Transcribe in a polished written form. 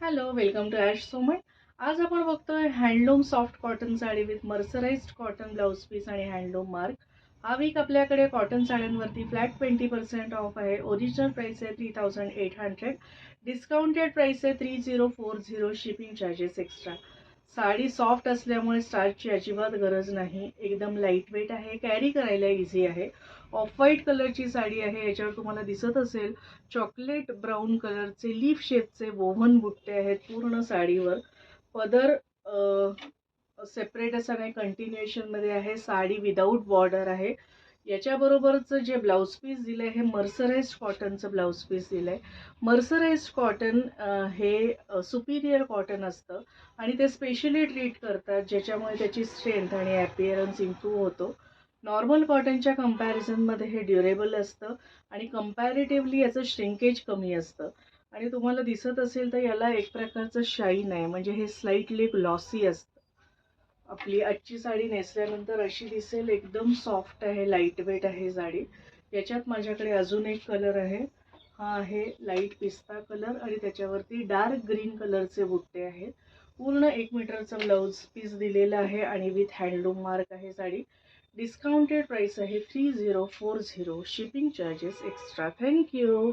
Hello, welcome to Ash Soman. आज आपण बघतोय handloom soft cotton sari with mercerised cotton blouse piece आणि हँडलूम मार्क. हा वीक आपल्याकडे कॉटन साड्यांवरती फ्लॅट 20% ऑफ आहे. ओरिजिनल प्राइस आहे 3800. डिस्काउंटेड प्राइस आहे 3040. Shipping charges extra. Sari soft असल्यामुळे स्टार्चची अजिबात गरज नाही. एकदम लाईट वेट आहे, कॅरी करायला इझी आहे. ऑफ व्हाईट कलरची साडी आहे. याच्यावर तुम्हाला दिसत असेल चॉकलेट ब्राऊन कलरचे लीफ शेपचे वोव्हन बुट्टे आहेत पूर्ण साडीवर. पदर सेपरेट असा नाही, कंटिन्युएशन मध्ये आहे. साडी विदाऊट बॉर्डर आहे. याच्याबरोबरचं जे ब्लाउज पीस दिलंय हे मर्सराइज्ड कॉटनचं ब्लाउज पीस दिलंय. मर्सराइज्ड कॉटन हे सुपिरियर कॉटन असतं आणि ते स्पेशली ट्रीट करतात, ज्याच्यामुळे त्याची स्ट्रेंथ आणि ॲपिअरन्स इम्प्रूव्ह होतो. नॉर्मल कॉटनच्या कंपॅरिझनमध्ये हे ड्युरेबल असतं आणि कंपॅरेटिव्हली याचं श्रिंकेज कमी असतं. आणि तुम्हाला दिसत असेल तर याला एक प्रकारचं शाईन आहे, म्हणजे हे स्लाइटली ग्लॉसी असतं. आपली आजची साडी नेसल्यानंतर अशी दिसेल. एकदम सॉफ्ट आहे, लाईट वेट आहे साडी. याच्यात माझ्याकडे अजून एक कलर आहे. हा आहे लाईट पिस्ता कलर आणि त्याच्यावरती डार्क ग्रीन कलरचे बुट्टे आहेत. पूर्ण 1 मीटरचं ब्लाउज पीस दिलेलं आहे आणि विथ हँडलूम मार्क आहे साडी. डिस्काउंटेड प्राइस आहे 3040. Shipping charges extra. थँक्यू.